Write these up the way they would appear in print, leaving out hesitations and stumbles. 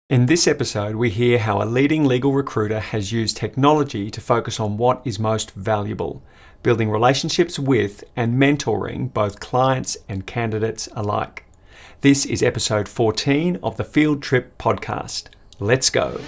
In this episode, we hear how a leading legal recruiter has used technology to focus on what is most valuable, building relationships with and mentoring both clients and candidates alike. This is episode 14 of the Field Trip podcast. Let's go.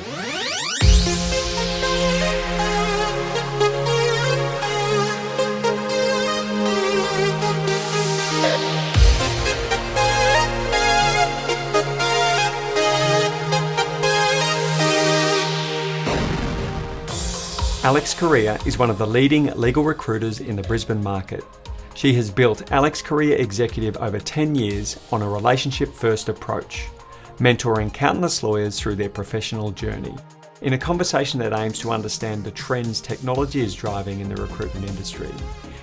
Alex Correa is one of the leading legal recruiters in the Brisbane market. She has built Alex Correa Executive over 10 years on a relationship-first approach, mentoring countless lawyers through their professional journey. In a conversation that aims to understand the trends technology is driving in the recruitment industry,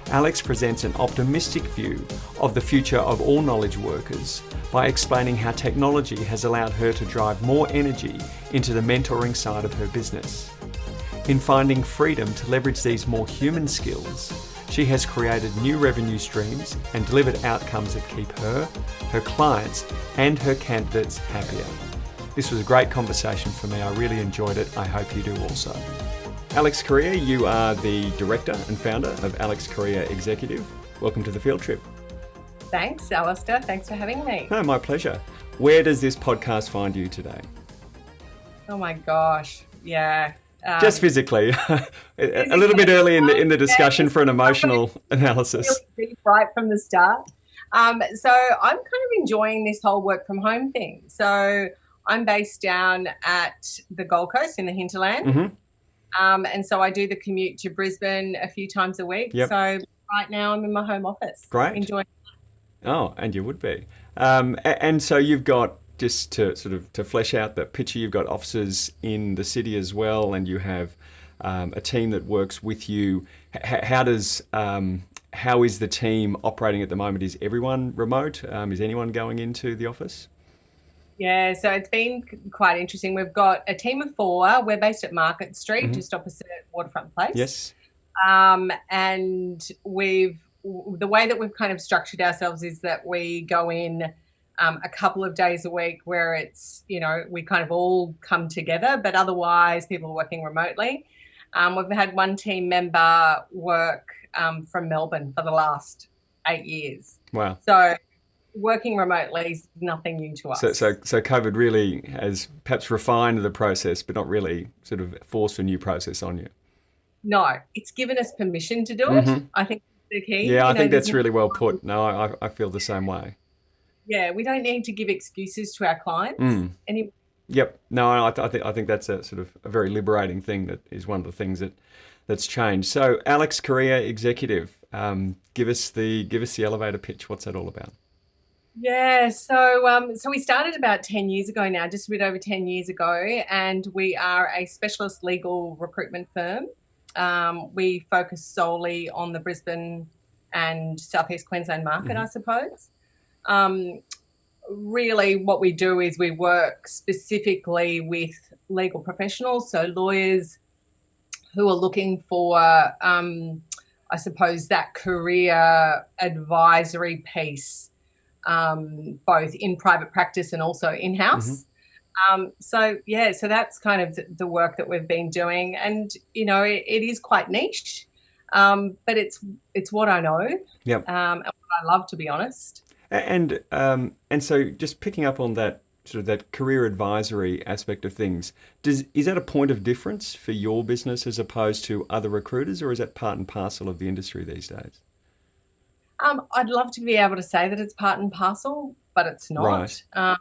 Alex presents an optimistic view of the future of all knowledge workers by explaining how technology has allowed her to drive more energy into the mentoring side of her business. In finding freedom to leverage these more human skills, she has created new revenue streams and delivered outcomes that keep her, her clients, and her candidates happier. This was a great conversation for me. I really enjoyed it. I hope you do also. Alex Correa, you are the director and founder of Alex Correa Executive. Welcome to the Field Trip. Thanks, Alistair. Thanks for having me. No, my pleasure. Where does this podcast find you today? Oh my gosh, yeah. Just physically, a little bit early in the discussion for an emotional analysis. Really deep right from the start. So I'm kind of enjoying this whole work from home thing. So I'm based down at the Gold Coast in the hinterland. Mm-hmm. And so I do the commute to Brisbane a few times a week. Yep. So right now I'm in my home office. Great. Enjoying. Oh, and you would be. And so you've got, just to sort of to flesh out the picture, you've got offices in the city as well, and you have a team that works with you. How is the team operating at the moment? Is everyone remote? Is anyone going into the office? Yeah, so it's been quite interesting. We've got a team of 4. We're based at Market Street, just opposite Waterfront Place. Yes. And the way that we've kind of structured ourselves is that we go in a couple of days a week where it's, we kind of all come together, but otherwise people are working remotely. We've had one team member work from Melbourne for the last 8 years. Wow. So working remotely is nothing new to us. So COVID really has perhaps refined the process, but not really sort of forced a new process on you. No, it's given us permission to do it. Mm-hmm. I think that's the key. Yeah, I think that's really well put. No, I feel the same way. Yeah, we don't need to give excuses to our clients. Yep. No, I think that's a sort of a very liberating thing. That is one of the things that's changed. So, Alex Correa Executive, give us the elevator pitch. What's that all about? Yeah, so we started about 10 years ago now, just a bit over 10 years ago, and we are a specialist legal recruitment firm. We focus solely on the Brisbane and Southeast Queensland market, I suppose. Really what we do is we work specifically with legal professionals, so lawyers who are looking for, I suppose, that career advisory piece, both in private practice and also in-house. So that's kind of the work that we've been doing, and it is quite niche, but it's what I know, Yep. And what I love, to be honest. And so just picking up on that sort of that career advisory aspect of things, is that a point of difference for your business as opposed to other recruiters, or is that part and parcel of the industry these days? I'd love to be able to say that it's part and parcel, but it's not. Right. I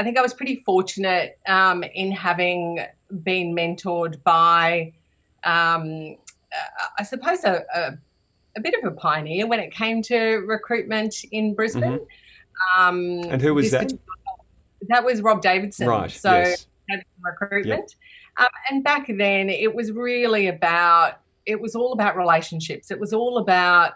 think I was pretty fortunate in having been mentored by, I suppose, a bit of a pioneer when it came to recruitment in Brisbane. And who was that? That was Rob Davidson. Right, So yes. Recruitment. Yep. And back then it was really it was all about relationships. It was all about,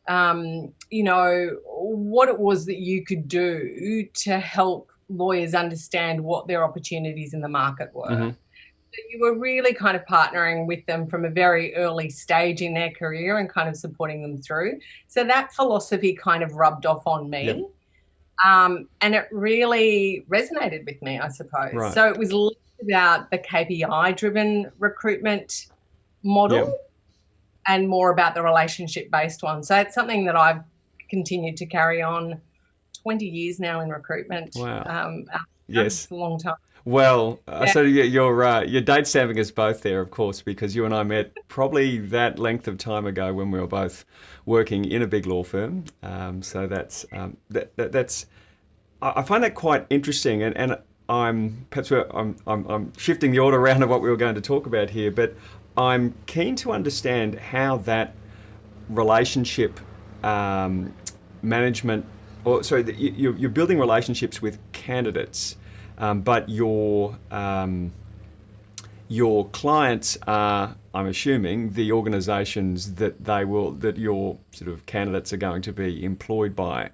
what it was that you could do to help lawyers understand what their opportunities in the market were. So you were really kind of partnering with them from a very early stage in their career and kind of supporting them through. So that philosophy kind of rubbed off on me. Yep. And it really resonated with me, I suppose. Right. So it was less about the KPI driven recruitment Yeah. model and more about the relationship based one. So it's something that I've continued to carry on 20 years now in recruitment. Wow. It's Yes. a long time. Well, Yeah. so you're date stamping us both there, of course, because you and I met probably that length of time ago when we were both working in a big law firm. So that's I find that quite interesting, and I'm shifting the order around of what we were going to talk about here, but I'm keen to understand how that relationship management, or sorry, you're building relationships with candidates, but your clients are, I'm assuming, the organisations that your sort of candidates are going to be employed by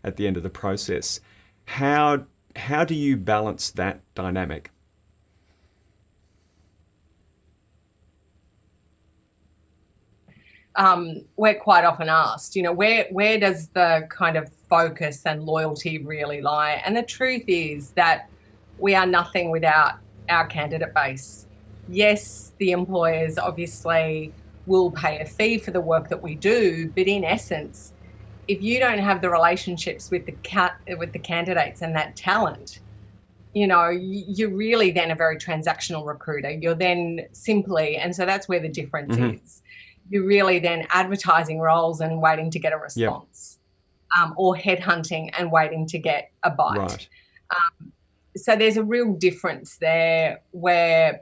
at the end of the process. How do you balance that dynamic? We're quite often asked, where does the kind of focus and loyalty really lie? And the truth is that we are nothing without our candidate base. Yes, the employers obviously will pay a fee for the work that we do, but in essence, if you don't have the relationships with the candidates and that talent, you're really then a very transactional recruiter. You're then simply, and so that's where the difference is. You're really then advertising roles and waiting to get a Yep. response, or headhunting and waiting to get a bite. Right. So there's a real difference there where,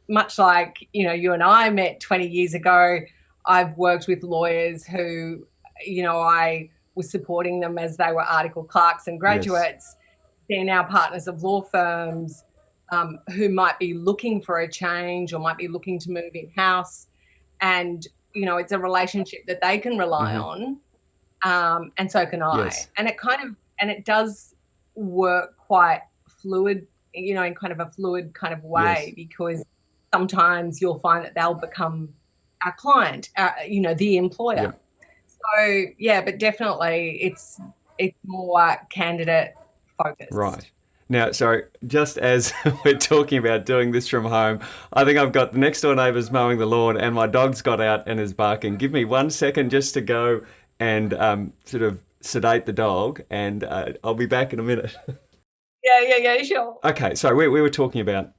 much like, you and I met 20 years ago, I've worked with lawyers who, I was supporting them as they were article clerks and graduates. Yes. They're now partners of law firms who might be looking for a change or might be looking to move in-house. And, it's a relationship that they can rely on, and so can I. Yes. And it does work quite fluid, in kind of a fluid kind of way, yes. Because sometimes you'll find that they'll become our client, the employer. Yep. So, yeah, but definitely it's more candidate focused. Right. Now, sorry, just as we're talking about doing this from home, I think I've got the next door neighbours mowing the lawn and my dog's got out and is barking. Give me 1 second just to go and sort of sedate the dog, and I'll be back in a minute. Yeah, sure. Okay, so we were talking about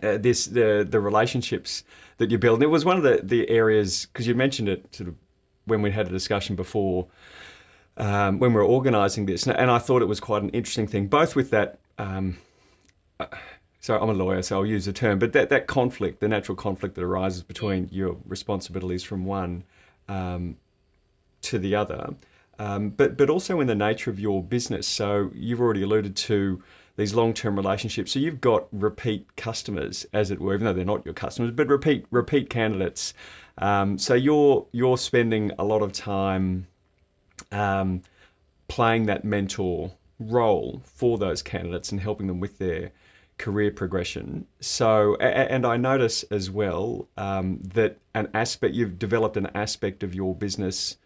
the relationships that you build. And it was one of the areas, because you mentioned it sort of when we had a discussion before, when we were organising this, and I thought it was quite an interesting thing, both with that, so I'm a lawyer, so I'll use the term, but that conflict, the natural conflict that arises between your responsibilities from one to the other, but also in the nature of your business. So you've already alluded to these long-term relationships. So you've got repeat customers, as it were, even though they're not your customers, but repeat candidates. So you're spending a lot of time playing that mentor role for those candidates and helping them with their career progression. So, and I notice as well that you've developed an aspect of your business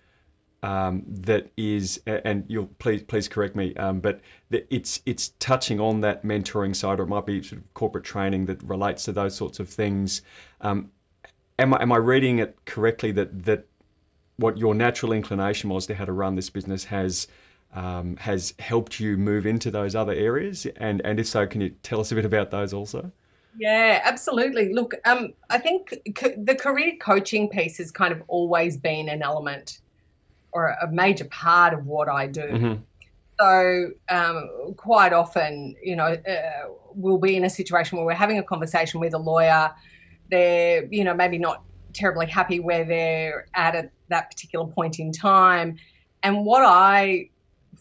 that is, and you'll please correct me, but it's touching on that mentoring side, or it might be sort of corporate training that relates to those sorts of things. Am I reading it correctly that what your natural inclination was to how to run this business has helped you move into those other areas? And if so, can you tell us a bit about those also? Yeah, absolutely. Look, I think the career coaching piece has kind of always been an element or a major part of what I do. Mm-hmm. So quite often, we'll be in a situation where we're having a conversation with a lawyer. They're, maybe not terribly happy where they're at that particular point in time. And what I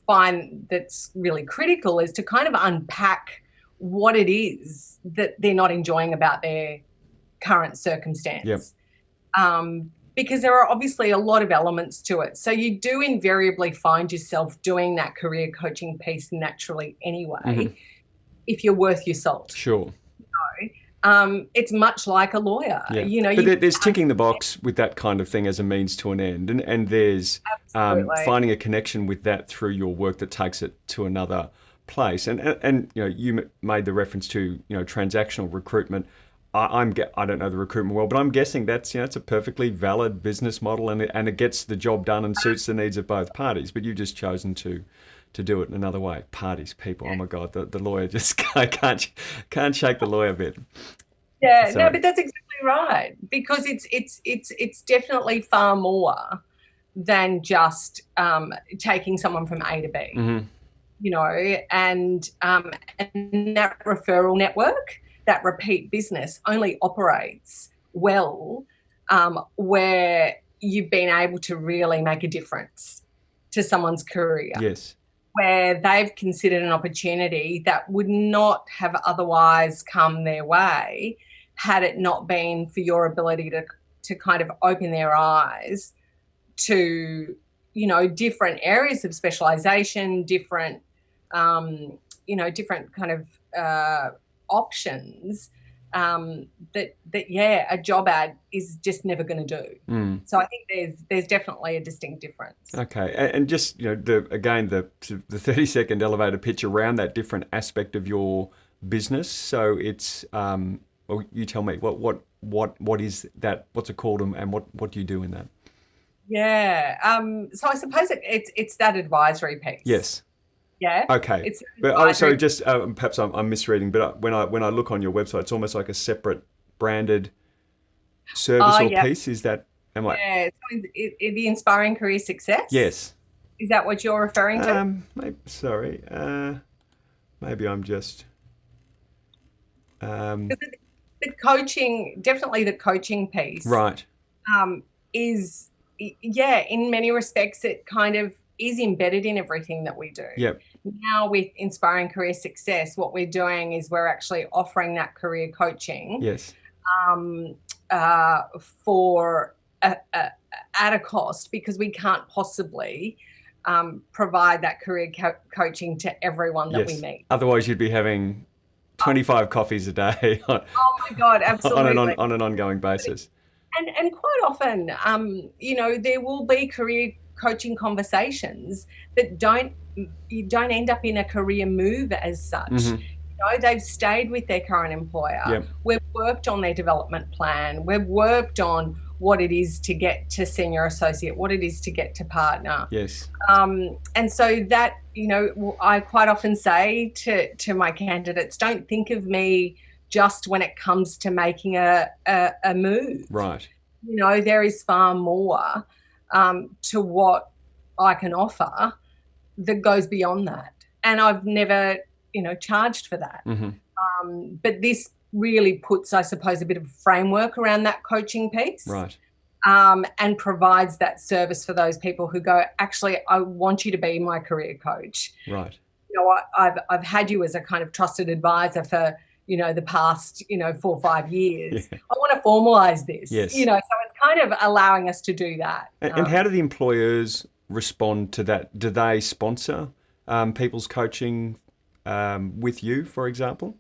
find that's really critical is to kind of unpack what it is that they're not enjoying about their current circumstance. Yep. Because there are obviously a lot of elements to it. So you do invariably find yourself doing that career coaching piece naturally anyway, mm-hmm. if you're worth your salt. Sure. it's much like a lawyer. Yeah. You know, But there's ticking the box with that kind of thing as a means to an end. And there's finding a connection with that through your work that takes it to another place. And you know, you made the reference to, you know, transactional recruitment. I don't know the recruitment well, but I'm guessing that's, you know, it's a perfectly valid business model, and it gets the job done and suits the needs of both parties. But you've just chosen to do it in another way. Parties, people. Oh my God, the lawyer just can't shake the lawyer bit. Yeah, So, no, but that's exactly right, because it's definitely far more than just taking someone from A to B. mm-hmm. You know, and that referral network, that repeat business, only operates well where you've been able to really make a difference to someone's career. Yes. Where they've considered an opportunity that would not have otherwise come their way had it not been for your ability to kind of open their eyes to, you know, different areas of specialization, different, you know, different kind of options that yeah, a job ad is just never going to do. Mm. So I think there's definitely a distinct difference. Okay, and just, you know, the 30-second elevator pitch around that different aspect of your business. So it's well, you tell me what is that? What's it called, and what do you do in that? Yeah. So I suppose it's that advisory piece. Yes. Yeah. Okay. But sorry, just perhaps I'm misreading. But when I look on your website, it's almost like a separate branded service or piece. Is that? Am I? Yeah. So the Inspiring Career Success. Yes. Is that what you're referring to? Sorry. Maybe I'm just. The coaching, definitely the coaching piece. Right. Is in many respects it kind of is embedded in everything that we do. Yep. Now with Inspiring Career Success, what we're doing is we're actually offering that career coaching. Yes. For at a cost, because we can't possibly provide that career coaching to everyone that we meet. Otherwise, you'd be having 25 coffees a day. Oh my God, absolutely. on an ongoing basis. And quite often, you know, there will be career coaching conversations that don't end up in a career move as such. Mm-hmm. You know, they've stayed with their current employer. Yep. We've worked on their development plan. We've worked on what it is to get to senior associate, what it is to get to partner. Yes. And so that, you know, I quite often say to my candidates, don't think of me just when it comes to making a move. Right. You know, there is far more to what I can offer that goes beyond that. And I've never, you know, charged for that. Mm-hmm. But this really puts, I suppose, a bit of a framework around that coaching piece. Right. And provides that service for those people who go, actually, I want you to be my career coach. Right. You know, I've had you as a kind of trusted advisor for, you know, the past, you know, 4 or 5 years. Yeah. I want to formalize this. Yes. You know, so it's kind of allowing us to do that. And how do the employers respond to that? Do they sponsor people's coaching with you, for example?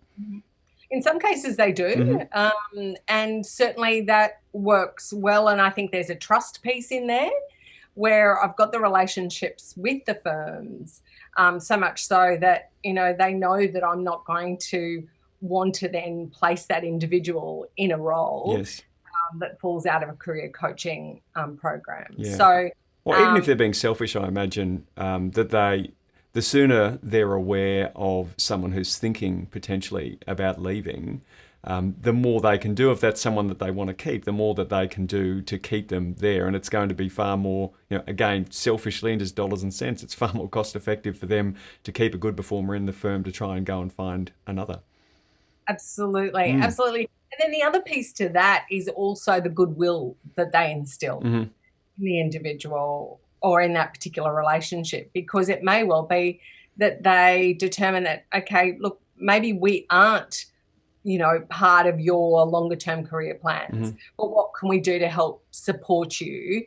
In some cases they do. Mm-hmm. And certainly that works well. And I think there's a trust piece in there where I've got the relationships with the firms, so much so that, you know, they know that I'm not going to want to then place that individual in a role that falls out of a career coaching program. Yeah. So, well, even if they're being selfish, I imagine that the sooner they're aware of someone who's thinking potentially about leaving, the more they can do. If that's someone that they want to keep, the more that they can do to keep them there. And it's going to be far more, you know, again, selfishly and just dollars and cents, it's far more cost effective for them to keep a good performer in the firm to try and go and find another. Absolutely. Absolutely. And then the other piece to that is also the goodwill that they instill in the individual or in that particular relationship, because it may well be that they determine that, okay, look, maybe we aren't, you know, part of your longer term career plans, but what can we do to help support you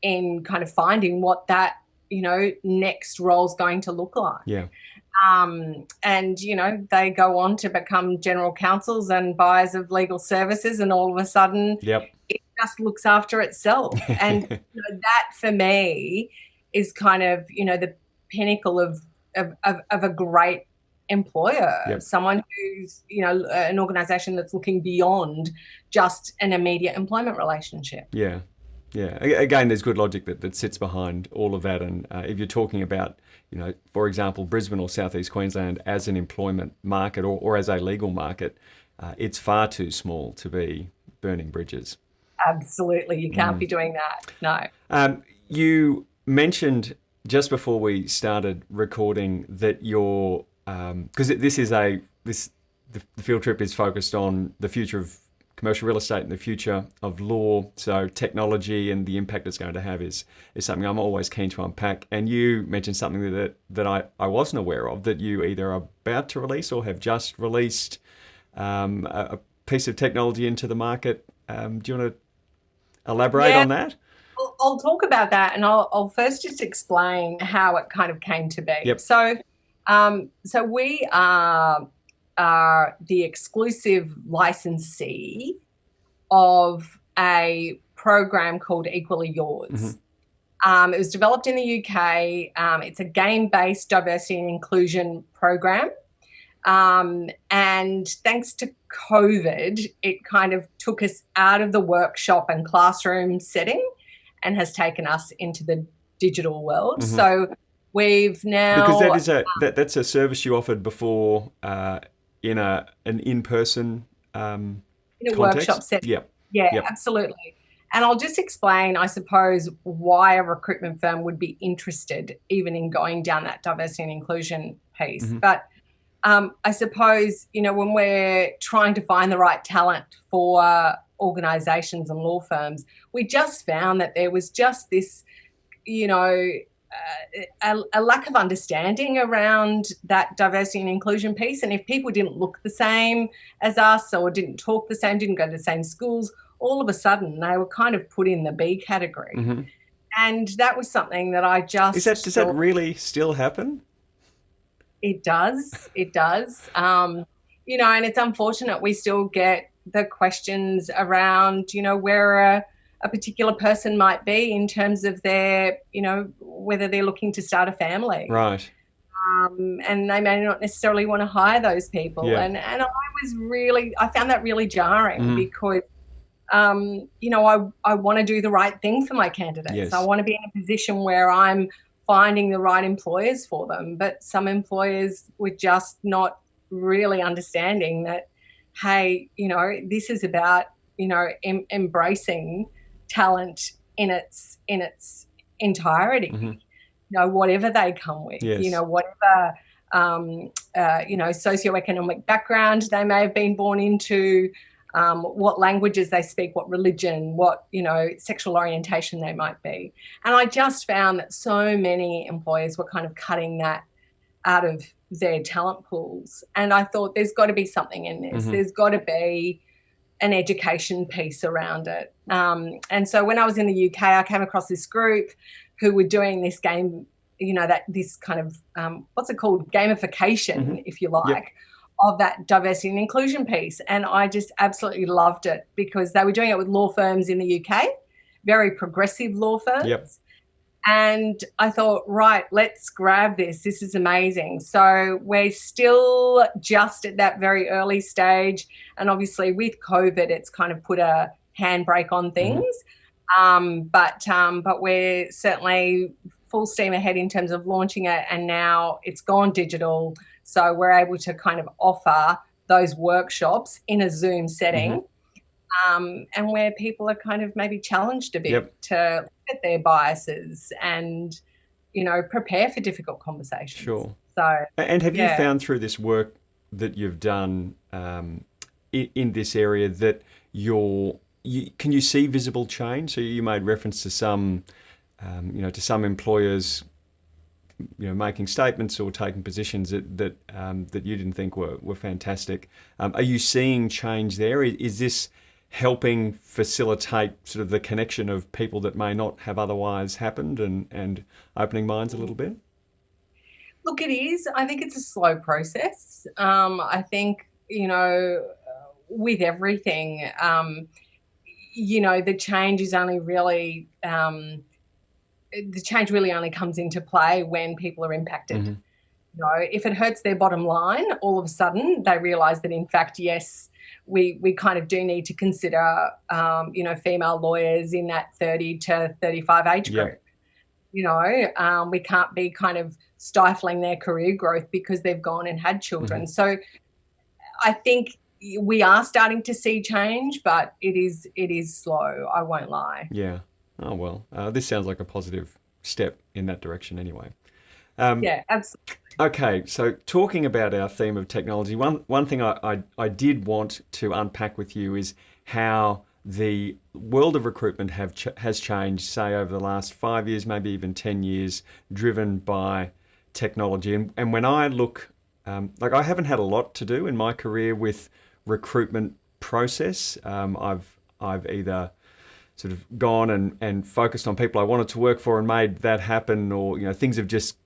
in kind of finding what that, you know, next role is going to look like? Yeah. And, they go on to become general counsels and buyers of legal services, and all of a sudden Yep. it just looks after itself. And that for me is kind of, the pinnacle of a great employer, Yep. someone who's, an organization that's looking beyond just an immediate employment relationship. Yeah. Yeah. Again, there's good logic that sits behind all of that. And if you're talking about, for example, Brisbane or Southeast Queensland as an employment market or as a legal market, it's far too small to be burning bridges. Absolutely. You can't be doing that. No. You mentioned just before we started recording that you're, because the field trip is focused on the future of commercial real estate and the future of law. So technology and the impact it's going to have is something I'm always keen to unpack. And you mentioned something that I wasn't aware of, that you either are about to release or have just released a piece of technology into the market. Do you want to elaborate on that? I'll talk about that, and I'll first just explain how it kind of came to be. Yep. So we are the exclusive licensee of a program called Equally Yours. Mm-hmm. It was developed in the UK. It's a game-based diversity and inclusion program. And thanks to COVID, it kind of took us out of the workshop and classroom setting and has taken us into the digital world. Mm-hmm. So we've now... Because that's a service you offered before in an in-person in a context? Workshop setting. Yeah, absolutely. And I'll just explain, I suppose, why a recruitment firm would be interested even in going down that diversity and inclusion piece. Mm-hmm. But I suppose, when we're trying to find the right talent for organisations and law firms, we just found that there was just this, a lack of understanding around that diversity and inclusion piece. And if people didn't look the same as us or didn't talk the same, didn't go to the same schools, all of a sudden they were kind of put in the B category. Mm-hmm. And that was something that I just... Does that really still happen? It does. And it's unfortunate we still get the questions around, where a particular person might be in terms of their, whether they're looking to start a family. Right. And they may not necessarily want to hire those people. Yeah. And I found that really jarring because, I want to do the right thing for my candidates. Yes. I want to be in a position where I'm finding the right employers for them. But some employers were just not really understanding that, hey, this is about, embracing talent in its entirety, whatever they come with, yes. Whatever, socioeconomic background they may have been born into, what languages they speak, what religion, what, sexual orientation they might be. And I just found that so many employers were kind of cutting that out of their talent pools. And I thought there's got to be something in this. Mm-hmm. There's got to be an education piece around it. And so when I was in the UK, I came across this group who were doing this game, this kind of, what's it called? Gamification, if you like. Yep. Of that diversity and inclusion piece. And I just absolutely loved it because they were doing it with law firms in the UK, very progressive law firms. Yep. And I thought, right, let's grab this. This is amazing. So we're still just at that very early stage. And obviously with COVID, it's kind of put a handbrake on things. But we're certainly full steam ahead in terms of launching it. And now it's gone digital. So we're able to kind of offer those workshops in a Zoom setting, and where people are kind of maybe challenged a bit to look at their biases and, prepare for difficult conversations. Sure. So, and have you found through this work that you've done in this area that can you see visible change? So you made reference to some, to some employers making statements or taking positions that you didn't think were fantastic. Are you seeing change there? Is this helping facilitate sort of the connection of people that may not have otherwise happened and opening minds a little bit? Look, it is. I think it's a slow process. I think, with everything, the change is only really, the change really only comes into play when people are impacted. Mm-hmm. If it hurts their bottom line, all of a sudden they realise that, in fact, yes, we kind of do need to consider, female lawyers in that 30 to 35 age group. We can't be kind of stifling their career growth because they've gone and had children. Mm-hmm. So I think we are starting to see change, but it is slow, I won't lie. Yeah. Oh, well, this sounds like a positive step in that direction anyway. Yeah, absolutely. Okay, so talking about our theme of technology, one thing I did want to unpack with you is how the world of recruitment has changed, say, over the last 5 years, maybe even 10 years, driven by technology. And when I look, I haven't had a lot to do in my career with recruitment process. I've either sort of gone and focused on people I wanted to work for and made that happen, or things have just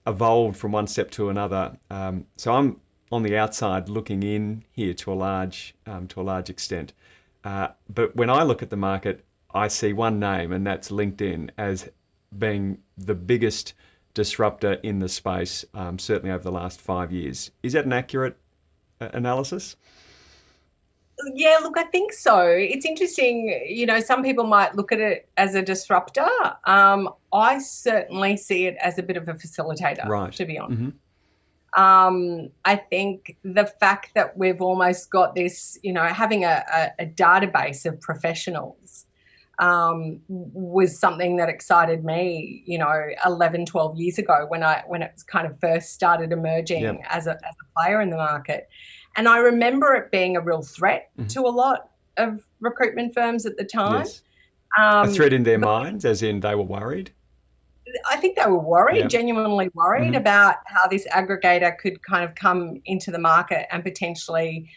evolved from one step to another. So I'm on the outside looking in here to a large extent. But when I look at the market, I see one name, and that's LinkedIn, as being the biggest disruptor in the space, certainly over the last 5 years. Is that an accurate analysis? Yeah, look, I think so. It's interesting, some people might look at it as a disruptor. I certainly see it as a bit of a facilitator, right, to be honest. Mm-hmm. I think the fact that we've almost got this, having a database of professionals was something that excited me, 11, 12 years ago when it kind of first started emerging. Yep. as a player in the market. And I remember it being a real threat mm-hmm. to a lot of recruitment firms at the time. Yes. A threat in their minds, as in they were worried? I think they were worried, yep. genuinely worried mm-hmm. about how this aggregator could kind of come into the market and potentially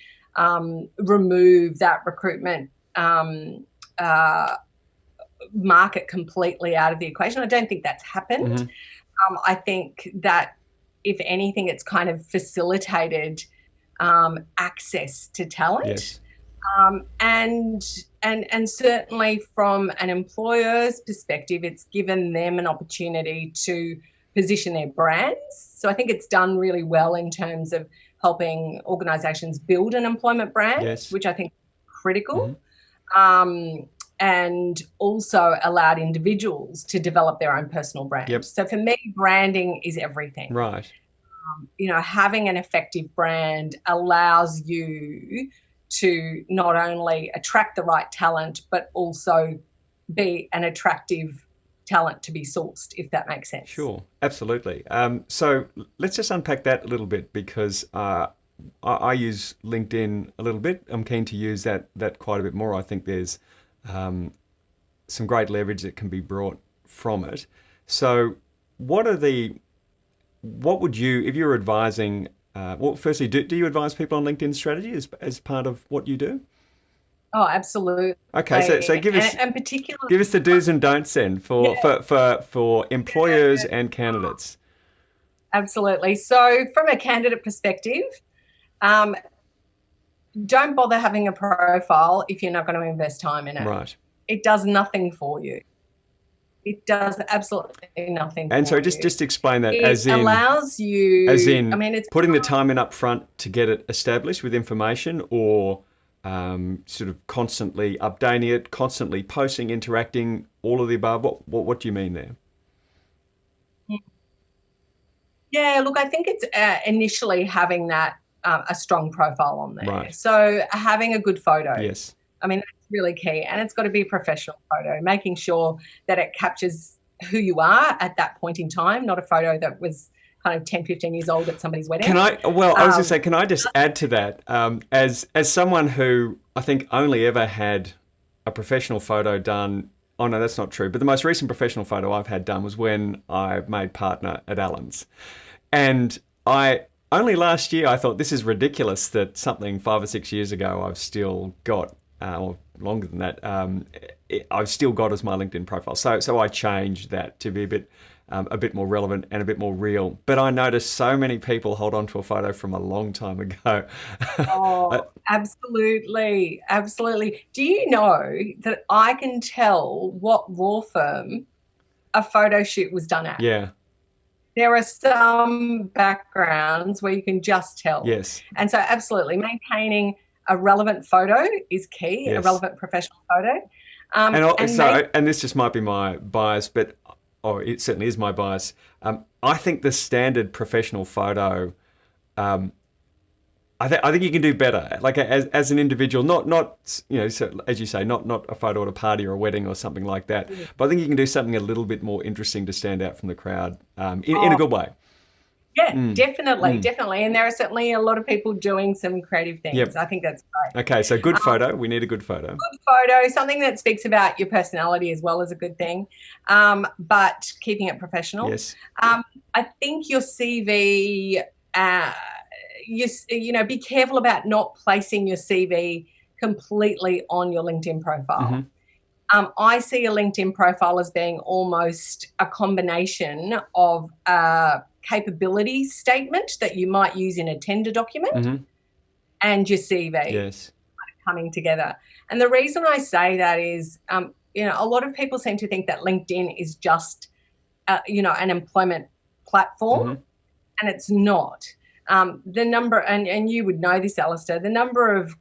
remove that recruitment market completely out of the equation. I don't think that's happened. Mm-hmm. I think that, if anything, it's kind of facilitated access to talent. Yes. And certainly from an employer's perspective, it's given them an opportunity to position their brands. So I think it's done really well in terms of helping organisations build an employment brand, yes. which I think is critical, mm-hmm. And also allowed individuals to develop their own personal brand. Yep. So for me, branding is everything. Right. Having an effective brand allows you to not only attract the right talent, but also be an attractive talent to be sourced, if that makes sense. Sure, absolutely. So let's just unpack that a little bit, because I use LinkedIn a little bit. I'm keen to use that quite a bit more. I think there's some great leverage that can be brought from it. So what would you, if you're advising, firstly, do you advise people on LinkedIn strategy as part of what you do? Oh, absolutely. Okay, so give us, and particularly, give us the do's and don'ts then for employers and candidates. Absolutely. So from a candidate perspective, don't bother having a profile if you're not going to invest time in it. Right. It does nothing for you. It does absolutely nothing. And so just explain that, it allows you, it's putting the time in up front to get it established with information, or sort of constantly updating it, constantly posting, interacting, all of the above. What do you mean there? Yeah, look, I think it's initially having that a strong profile on there. Right. So having a good photo. Yes. That's really key, and it's got to be a professional photo, making sure that it captures who you are at that point in time, not a photo that was kind of 10, 15 years old at somebody's wedding. I was going to say, can I just add to that, as someone who I think only ever had a professional photo done, oh no, that's not true, but the most recent professional photo I've had done was when I made partner at Allen's. And only last year I thought, this is ridiculous that something 5 or 6 years ago I've still got, or longer than that, I've still got as my LinkedIn profile. So I changed that to be a bit a bit more relevant and a bit more real. But I noticed so many people hold on to a photo from a long time ago. Oh, absolutely. Absolutely. Do you know that I can tell what law firm a photo shoot was done at? Yeah. There are some backgrounds where you can just tell. Yes. And so absolutely maintaining a relevant photo is key, a Yes. relevant professional photo. And this just might be my bias, but it certainly is my bias. I think the standard professional photo, I think you can do better. Like as an individual, not so, as you say, not a photo at a party or a wedding or something like that. But I think you can do something a little bit more interesting to stand out from the crowd in a good way. Yeah, definitely. And there are certainly a lot of people doing some creative things. Yep. I think that's great. Okay, so good photo. We need a good photo. Good photo, something that speaks about your personality as well, is a good thing, but keeping it professional. Yes. I think your CV, be careful about not placing your CV completely on your LinkedIn profile. I see a LinkedIn profile as being almost a combination of a capability statement that you might use in a tender document and your CV. Yes. Coming together. And the reason I say that is, a lot of people seem to think that LinkedIn is just, an employment platform, and it's not. The number, and you would know this, Alistair, the number of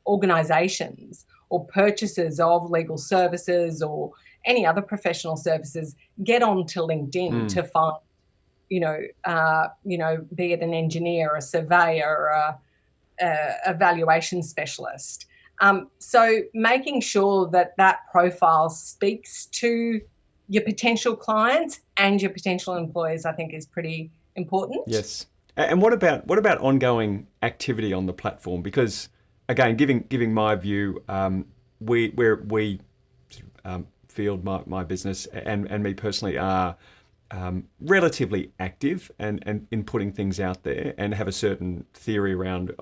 organisations or purchasers of legal services or any other professional services get onto LinkedIn to find, be it an engineer, a surveyor, a valuation specialist. So making sure that profile speaks to your potential clients and your potential employers, I think, is pretty important. Yes. And what about ongoing activity on the platform? Because again, giving my view, we field my business and me personally are relatively active and in putting things out there and have a certain theory around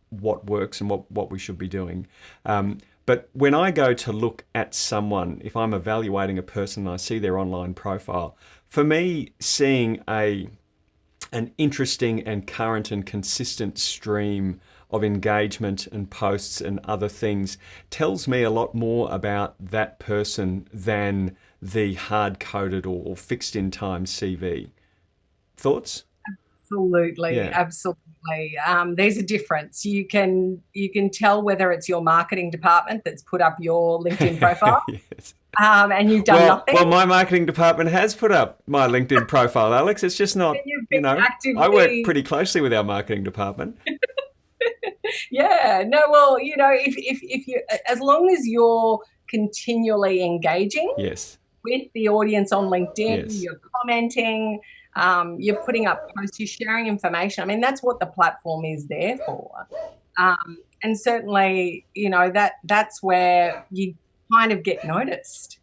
what works and what we should be doing. But when I go to look at someone, if I'm evaluating a person and I see their online profile, for me, seeing an interesting and current and consistent stream of engagement and posts and other things tells me a lot more about that person than the hard-coded or fixed-in-time CV. Thoughts? Absolutely, absolutely. There's a difference. You can tell whether it's your marketing department that's put up your LinkedIn profile. Yes. And you've done nothing. Well, my marketing department has put up my LinkedIn profile, Alex. It's just not, I work pretty closely with our marketing department. Yeah, no, well, if you, as long as you're continually engaging with the audience on LinkedIn, you're commenting, you're putting up posts, you're sharing information. I mean, that's what the platform is there for. And certainly, that's where you kind of get noticed.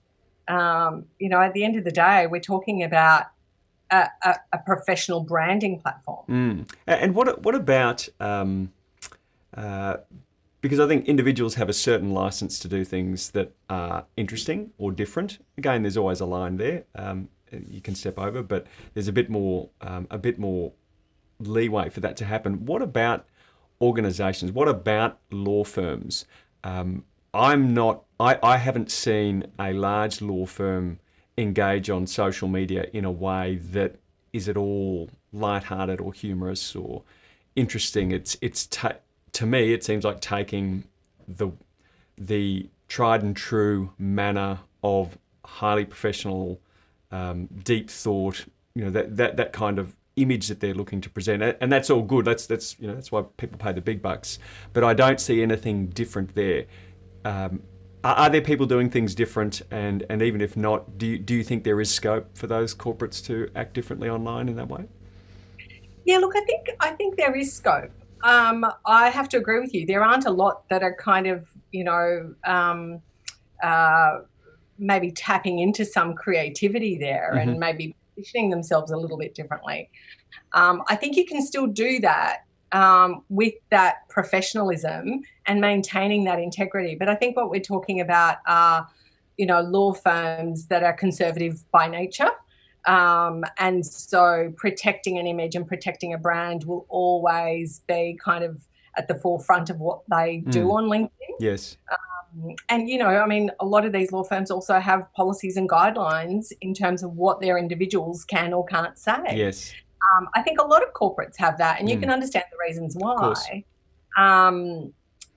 At the end of the day, we're talking about a professional branding platform. And what about, because I think individuals have a certain license to do things that are interesting or different. Again, there's always a line there. You can step over, but there's a bit more leeway for that to happen. What about organisations? What about law firms? I haven't seen a large law firm engage on social media in a way that is at all lighthearted or humorous or interesting. To me, it seems like taking the tried and true manner of highly professional, deep thought, that kind of image that they're looking to present, and that's all good. That's why people pay the big bucks. But I don't see anything different there. Are there people doing things different? And even if not, do you think there is scope for those corporates to act differently online in that way? Yeah, look, I think there is scope. I have to agree with you. There aren't a lot that are kind of, maybe tapping into some creativity there and maybe positioning themselves a little bit differently. I think you can still do that with that professionalism and maintaining that integrity. But I think what we're talking about are, law firms that are conservative by nature. And so protecting an image and protecting a brand will always be kind of at the forefront of what they do on LinkedIn. Yes. And, you know, I mean, a lot of these law firms also have policies and guidelines in terms of what their individuals can or can't say. Yes. I think a lot of corporates have that, and you can understand the reasons why.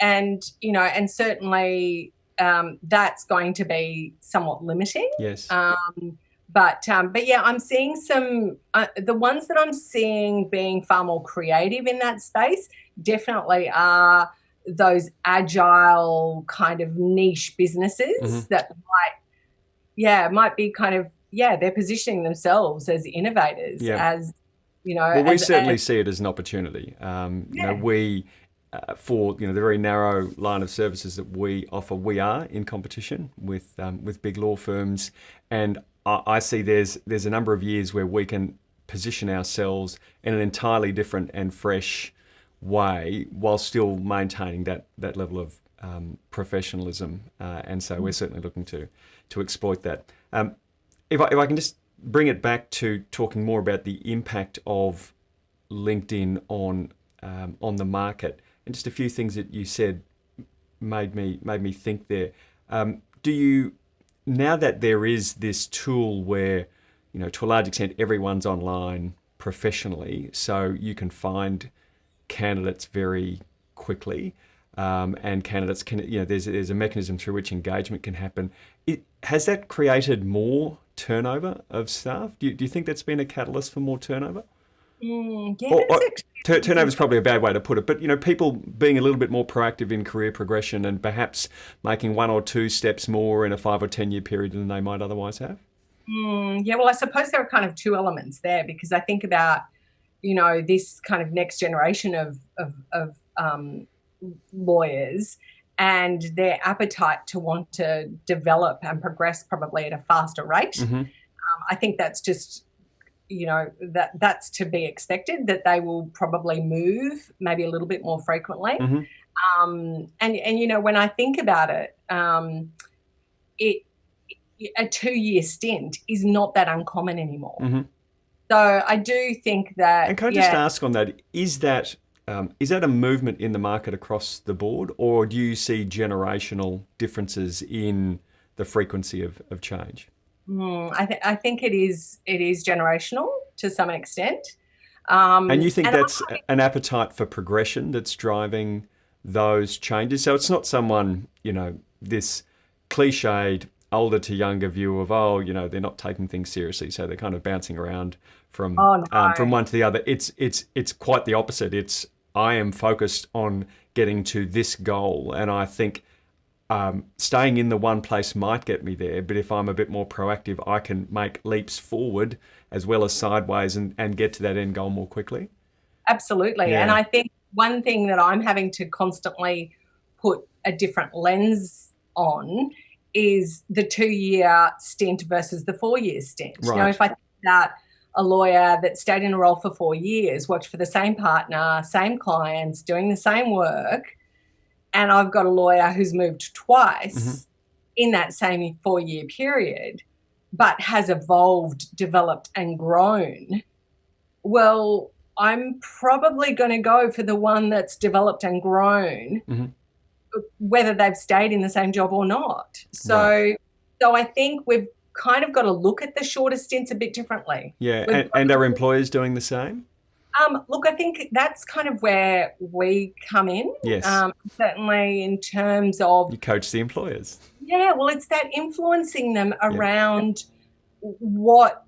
And, you know, and certainly that's going to be somewhat limiting. Yes. But yeah, I'm seeing some, the ones that I'm seeing being far more creative in that space definitely are those agile kind of niche businesses that might be kind of, they're positioning themselves as innovators, as, you know. Well, we certainly see it as an opportunity. You know, we, for, you know, the very narrow line of services that we offer, we are in competition with big law firms, and I see there's a number of years where we can position ourselves in an entirely different and fresh way while still maintaining that level of professionalism, and so we're certainly looking to exploit that. If I can just bring it back to talking more about the impact of LinkedIn on the market, and just a few things that you said made me think there. Do you, now that there is this tool where, you know, to a large extent everyone's online professionally, so you can find candidates very quickly, and candidates can, you know, there's a mechanism through which engagement can happen. Has that created more turnover of staff? Do you think that's been a catalyst for more turnover? Turnover is probably a bad way to put it, but, you know, people being a little bit more proactive in career progression and perhaps making 1 or 2 steps more in a 5 or 10 year period than they might otherwise have. Yeah, well, I suppose there are kind of 2 elements there, because I think about, you know, this kind of next generation of lawyers and their appetite to want to develop and progress probably at a faster rate. I think that's just, you know, that's to be expected, that they will probably move maybe a little bit more frequently. And you know, when I think about it, a 2-year stint is not that uncommon anymore. So I do think that. And can I just ask on that, is that a movement in the market across the board, or do you see generational differences in the frequency of change? I think it is generational to some extent. And you think that's an appetite for progression that's driving those changes? So it's not someone, you know, this cliched older to younger view of, oh, you know, they're not taking things seriously, so they're kind of bouncing around from one to the other. It's quite the opposite. It's, I am focused on getting to this goal, and I think staying in the one place might get me there, but if I'm a bit more proactive, I can make leaps forward as well as sideways and get to that end goal more quickly. Absolutely. And I think one thing that I'm having to constantly put a different lens on is the 2-year stint versus the 4-year stint. Right. You know, if I think about a lawyer that stayed in a role for 4 years, worked for the same partner, same clients, doing the same work, and I've got a lawyer who's moved twice in that same 4-year period, but has evolved, developed and grown, well, I'm probably going to go for the one that's developed and grown, whether they've stayed in the same job or not. So I think we've kind of got to look at the shorter stints a bit differently. Yeah, and are employers doing the same? Look, I think that's kind of where we come in. Yes. Certainly in terms of... You coach the employers. Yeah, well, it's that influencing them around what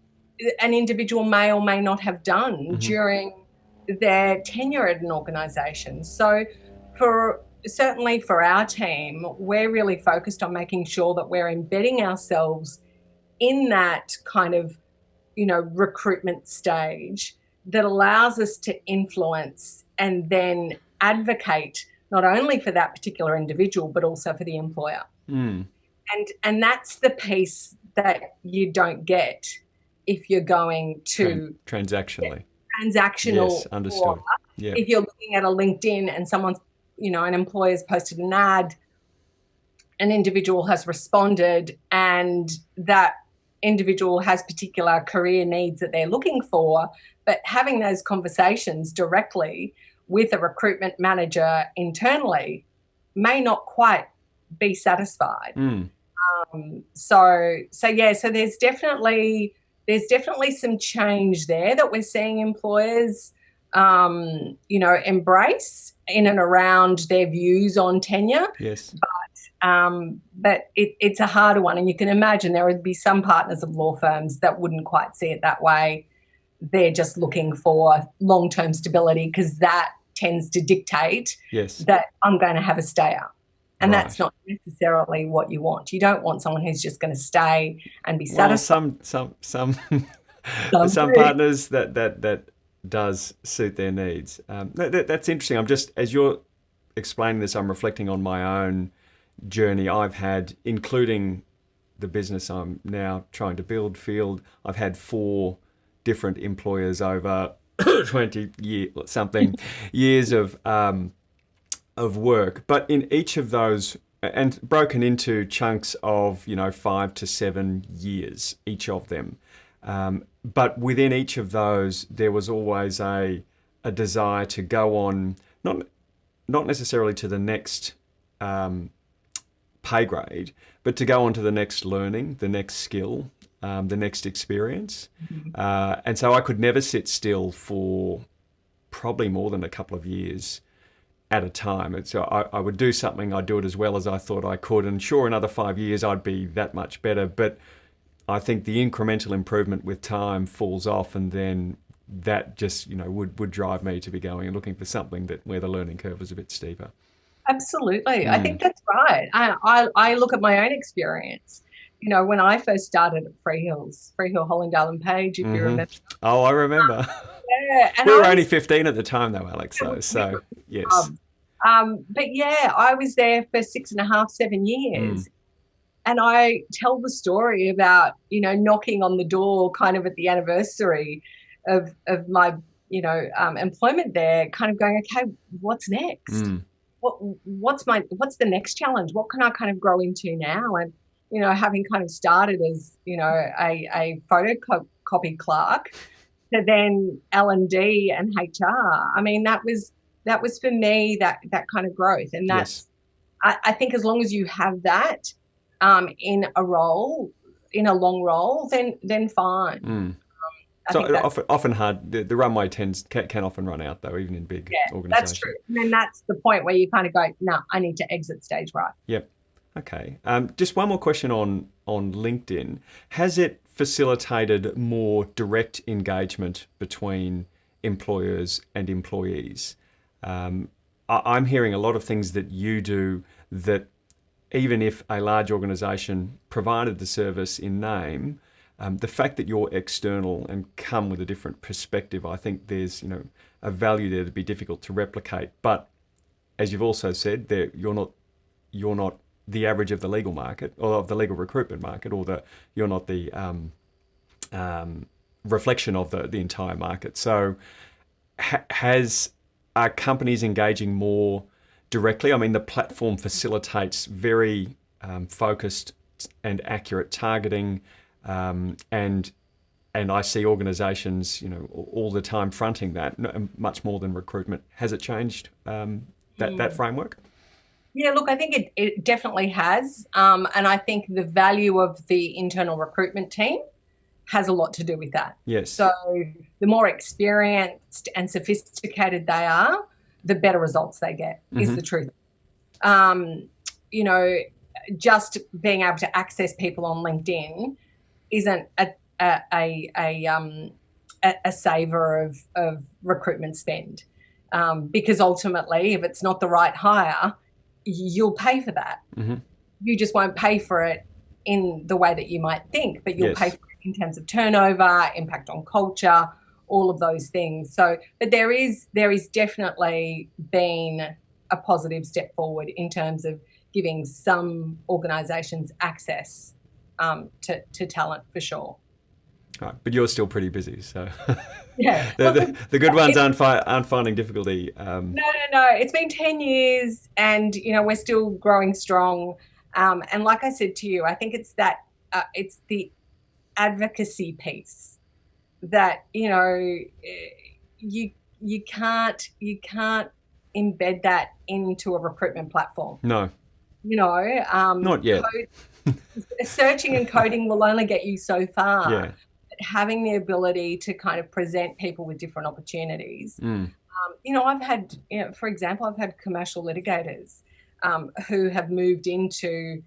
an individual may or may not have done during their tenure at an organisation. So certainly for our team, we're really focused on making sure that we're embedding ourselves in that kind of, you know, recruitment stage that allows us to influence and then advocate not only for that particular individual, but also for the employer. And that's the piece that you don't get if you're going to transactional. Yes, understood. If you're looking at a LinkedIn and someone's, you know, an employer's posted an ad, an individual has responded, and that individual has particular career needs that they're looking for, but having those conversations directly with a recruitment manager internally may not quite be satisfied. So there's definitely some change there that we're seeing employers, embrace in and around their views on tenure. Yes. But it's a harder one, and you can imagine there would be some partners of law firms that wouldn't quite see it that way. They're just looking for long-term stability because that tends to dictate that I'm going to have a stayer. And that's not necessarily what you want. You don't want someone who's just going to stay and be satisfied. Some partners that does suit their needs. That's interesting. I'm just, as you're explaining this, I'm reflecting on my own journey I've had, including the business I'm now trying to build, Field. I've had 4 different employers over 20 years of work, but in each of those, and broken into chunks of 5 to 7 years, each of them. But within each of those, there was always a desire to go on, not necessarily to the next pay grade, but to go on to the next learning, the next skill, the next experience. And so I could never sit still for probably more than a couple of years at a time. And so I would do something, I'd do it as well as I thought I could. And sure, another 5 years, I'd be that much better. But I think the incremental improvement with time falls off, and then that just, would drive me to be going and looking for something where the learning curve was a bit steeper. Absolutely. I think that's right. I look at my own experience. When I first started at Freehill, Hollingdale and Page, if you remember. Oh, I remember. Yeah. And we were only 15 at the time though, Alex, so yes. But yeah, I was there for 6.5, 7 years. And I tell the story about, knocking on the door kind of at the anniversary of my, employment there, kind of going, okay, what's next? What's the next challenge? What can I kind of grow into now? And, having kind of started as, a photocopy clerk to then L&D and HR. I mean, that was for me that kind of growth. And that's, I think as long as you have that in a role, in a long role, then fine. So often hard, the runway can often run out though, even in big organisations. That's true. And then that's the point where you kind of go, no, I need to exit stage right. Yep. Okay. Just one more question on LinkedIn. Has it facilitated more direct engagement between employers and employees? I'm hearing a lot of things that you do that even if a large organisation provided the service in name, the fact that you're external and come with a different perspective, I think there's a value there that'd be difficult to replicate. But as you've also said, you're not the average of the legal market or of the legal recruitment market, or you're not the reflection of the entire market. So are companies engaging more directly? I mean, the platform facilitates very focused and accurate targeting, and I see organisations, all the time fronting that much more than recruitment. Has it changed that framework? Yeah, look, I think it definitely has, and I think the value of the internal recruitment team has a lot to do with that. Yes. So the more experienced and sophisticated they are, the better results they get, is the truth. Just being able to access people on LinkedIn isn't a saver of recruitment spend, because ultimately, if it's not the right hire, you'll pay for that. You just won't pay for it in the way that you might think, but you'll pay for it in terms of turnover, impact on culture, all of those things. So, but there is definitely been a positive step forward in terms of giving some organisations access to talent, for sure. Right, but you're still pretty busy, so yeah. the good ones aren't finding difficulty. No. It's been 10 years, and we're still growing strong. And like I said to you, I think it's that it's the advocacy piece that, you know, you can't embed that into a recruitment platform. No. You know, Not yet. Searching and coding will only get you so far. Yeah. But having the ability to kind of present people with different opportunities. You know, I've had, you know, for example, I've had commercial litigators who have moved into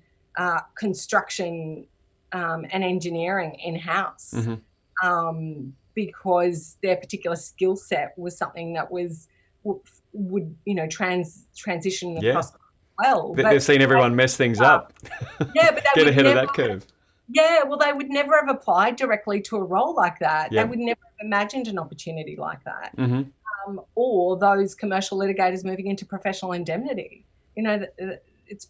construction and engineering in-house because their particular skill set was something that would you know, transition across well. They've seen everyone mess things up. Yeah, but get ahead of that curve. Yeah, well, they would never have applied directly to a role like that. Yep. They would never have imagined an opportunity like that. Or those commercial litigators moving into professional indemnity. You know,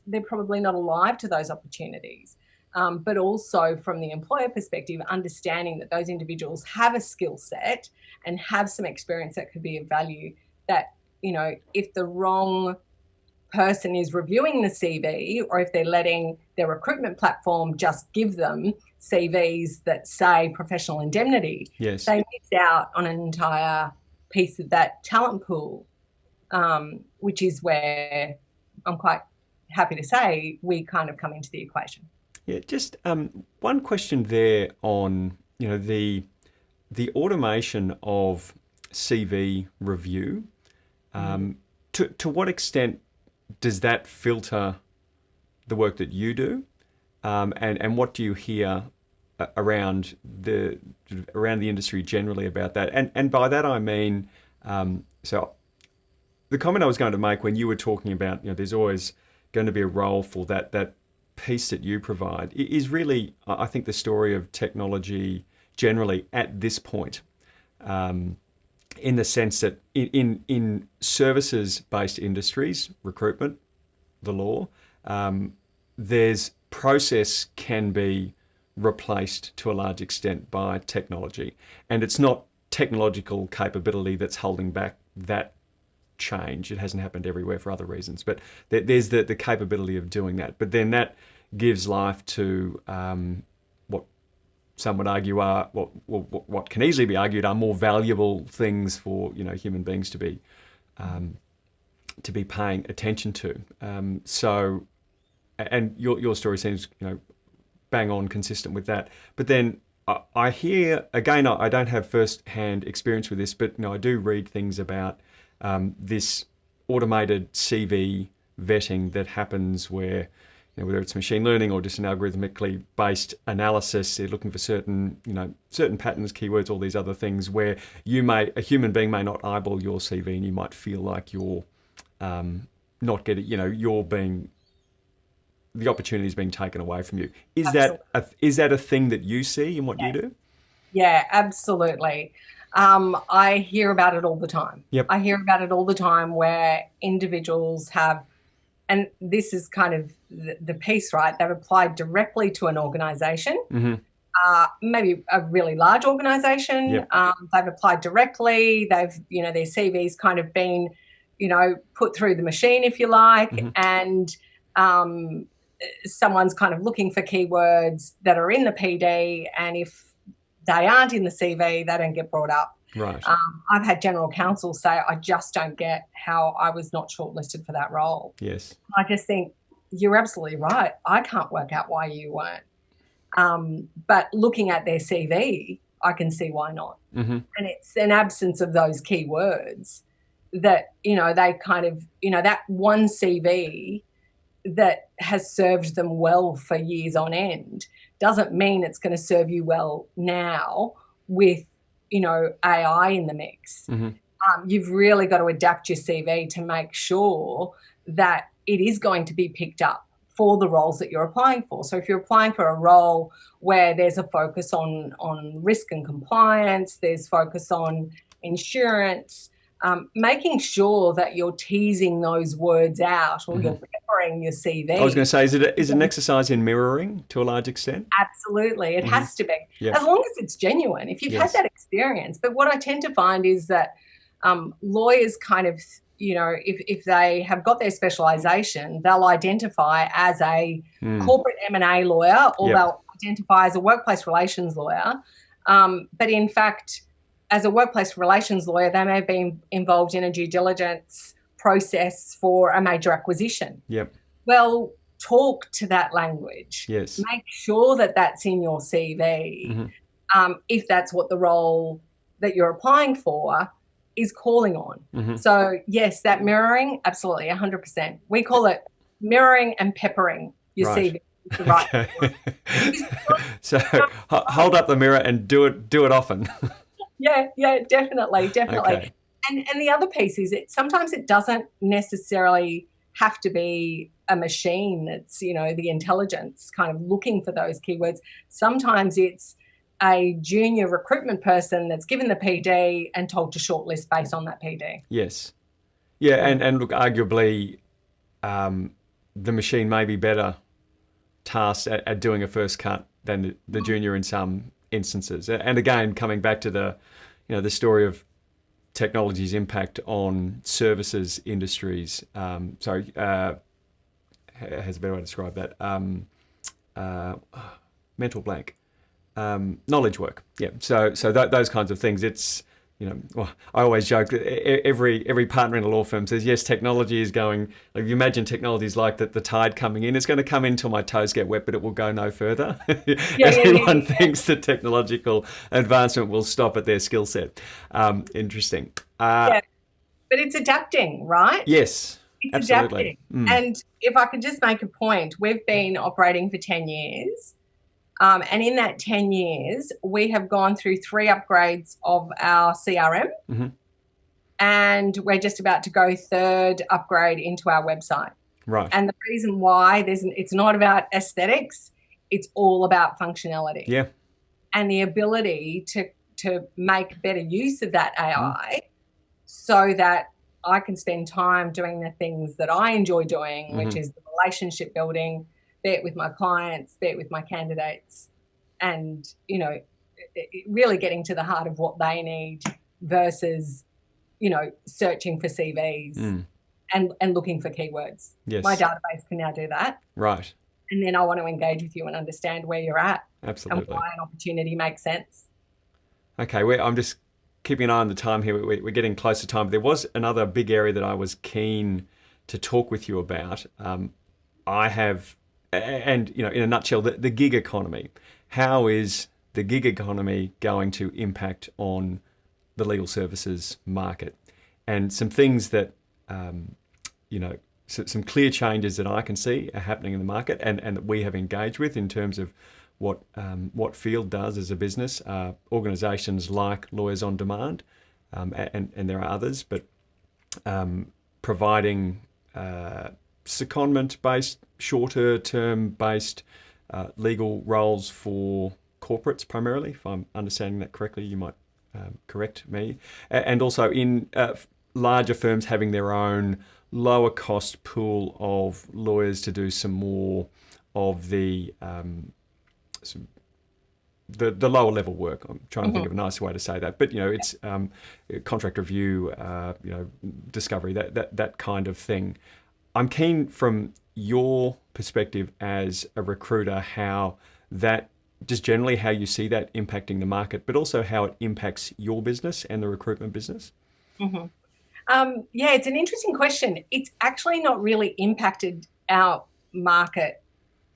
they're probably not alive to those opportunities. But also from the employer perspective, understanding that those individuals have a skill set and have some experience that could be of value, that, you know, if the wrong person is reviewing the CV, or if they're letting their recruitment platform just give them CVs that say professional indemnity, they miss out on an entire piece of that talent pool, which is where I'm quite happy to say we kind of come into the equation. Yeah, just one question there on, you know, the automation of CV review. To what extent does that filter the work that you do, and what do you hear around the industry generally about that? And by that I mean, so the comment I was going to make when you were talking about, you know, there's always going to be a role for that piece that you provide, is really, I think, the story of technology generally at this point, in the sense that in services-based industries, recruitment, the law, there's process can be replaced to a large extent by technology. And it's not technological capability that's holding back that change. It hasn't happened everywhere for other reasons, but there's the capability of doing that. But then that gives life to what some would argue are what can easily be argued are more valuable things for, you know, human beings to be paying attention to. So, and your story seems, you know, bang on consistent with that. But then I hear, again, I don't have first-hand experience with this, but, you know, I do read things about this automated CV vetting that happens where, you know, whether it's machine learning or just an algorithmically based analysis, they're looking for certain patterns, keywords, all these other things where a human being may not eyeball your CV and you might feel like you're not getting, you know, the opportunity is being taken away from you. Is that a thing that you see in what you do? Yeah, absolutely. I hear about it all the time. Yep. I hear about it all the time where individuals have, and this is kind of the piece, right? They've applied directly to an organisation, maybe a really large organisation. Yep. They've applied directly. They've, you know, their CV's kind of been, you know, put through the machine, if you like, and someone's kind of looking for keywords that are in the PD, and if they aren't in the CV, they don't get brought up. Right. I've had general counsel say, I just don't get how I was not shortlisted for that role. Yes. I just think you're absolutely right. I can't work out why you weren't. But looking at their CV, I can see why not. And it's an absence of those keywords that, you know, they kind of, you know, that one CV that has served them well for years on end doesn't mean it's going to serve you well now with, you know, AI in the mix. You've really got to adapt your CV to make sure that it is going to be picked up for the roles that you're applying for. So if you're applying for a role where there's a focus on risk and compliance, there's focus on insurance, making sure that you're teasing those words out, or you're peppering your CV. I was going to say, is it an exercise in mirroring to a large extent? Absolutely. It has to be. Yeah. As long as it's genuine, if you've had that experience. But what I tend to find is that lawyers kind of, you know, if they have got their specialisation, they'll identify as a corporate M&A lawyer, or they'll identify as a workplace relations lawyer, but in fact, as a workplace relations lawyer, they may have been involved in a due diligence process for a major acquisition. Yep. Well, talk to that language. Yes. Make sure that that's in your CV, if that's what the role that you're applying for is calling on. So, yes, that mirroring, absolutely, 100%. We call it mirroring and peppering your CV. Right. Okay. So hold up the mirror and do it often. Yeah, definitely. Okay. And the other piece is sometimes it doesn't necessarily have to be a machine that's, the intelligence kind of looking for those keywords. Sometimes it's a junior recruitment person that's given the PD and told to shortlist based on that PD. Yes. Yeah, and look, arguably the machine may be better tasked at doing a first cut than the junior in some instances. And again, coming back to the story of technology's impact on services industries. Has a better way to describe that. Mental blank. Knowledge work. Yeah. So those kinds of things. It's, I always joke that every partner in a law firm says, yes, technology is going, like, you imagine technology is like the tide coming in. It's going to come in till my toes get wet, but it will go no further. Everyone thinks that technological advancement will stop at their skill set. Interesting. But it's adapting, right? Yes, it's absolutely. Adapting. And if I could just make a point, we've been operating for 10 years. And in that 10 years, we have gone through 3 upgrades of our CRM, and we're just about to go 3rd upgrade into our website. Right. And the reason why it's not about aesthetics, it's all about functionality. Yeah. And the ability to make better use of that AI so that I can spend time doing the things that I enjoy doing, which is the relationship building, be it with my clients, be it with my candidates, and, really getting to the heart of what they need versus, searching for CVs and looking for keywords. Yes. My database can now do that. Right. And then I want to engage with you and understand where you're at. Absolutely. And why an opportunity makes sense. Okay, I'm just keeping an eye on the time here. We're getting close to time. But there was another big area that I was keen to talk with you about. In a nutshell, the gig economy. How is the gig economy going to impact on the legal services market? And some things that, some clear changes that I can see are happening in the market and that we have engaged with in terms of what Field does as a business. Organisations like Lawyers on Demand, and there are others, but providing secondment-based, shorter-term-based legal roles for corporates primarily. If I'm understanding that correctly, you might correct me. And also in larger firms having their own lower-cost pool of lawyers to do some more of the lower-level work. I'm trying to think of a nicer way to say that. But, it's contract review, discovery, that kind of thing. I'm keen from your perspective as a recruiter, how that, just generally how you see that impacting the market, but also how it impacts your business and the recruitment business. It's an interesting question. It's actually not really impacted our market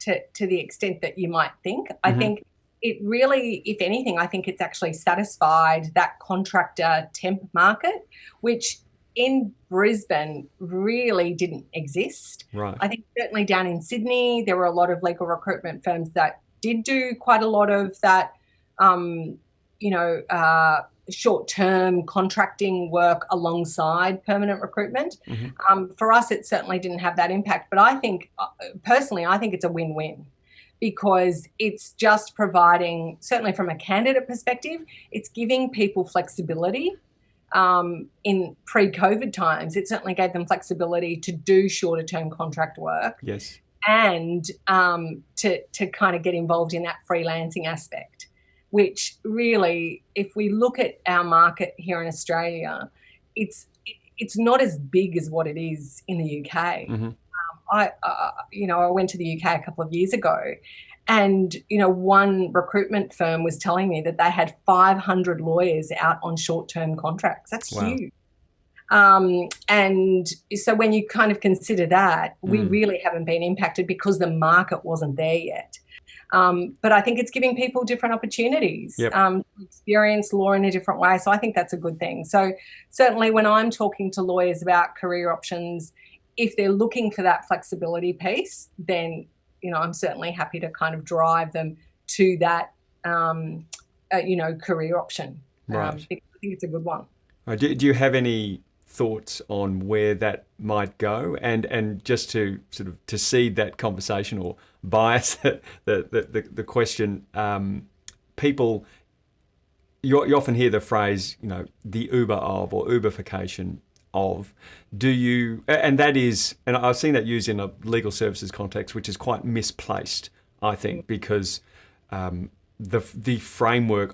to the extent that you might think. I think it really, if anything, I think it's actually satisfied that contractor temp market, which in Brisbane really didn't exist. Right. I think certainly down in Sydney, there were a lot of legal recruitment firms that did do quite a lot of that, short-term contracting work alongside permanent recruitment. For us, it certainly didn't have that impact. But I think, personally, it's a win-win because it's just providing, certainly from a candidate perspective, it's giving people flexibility. In pre-COVID times, it certainly gave them flexibility to do shorter-term contract work. Yes. And to kind of get involved in that freelancing aspect, which really, if we look at our market here in Australia, it's not as big as what it is in the UK. I went to the UK a couple of years ago, and one recruitment firm was telling me that they had 500 lawyers out on short-term contracts. That's Wow. huge. And so when you kind of consider that, we really haven't been impacted because the market wasn't there yet. But I think it's giving people different opportunities to experience law in a different way. So I think that's a good thing. So certainly when I'm talking to lawyers about career options, if they're looking for that flexibility piece, then, I'm certainly happy to kind of drive them to that, career option. Right. Because I think it's a good one. Do you have any thoughts on where that might go, and just to sort of to seed that conversation or bias the question, people, you often hear the phrase, the Uber of, or Uberification of. Do you, and that is, and I've seen that used in a legal services context, which is quite misplaced, I think, because the framework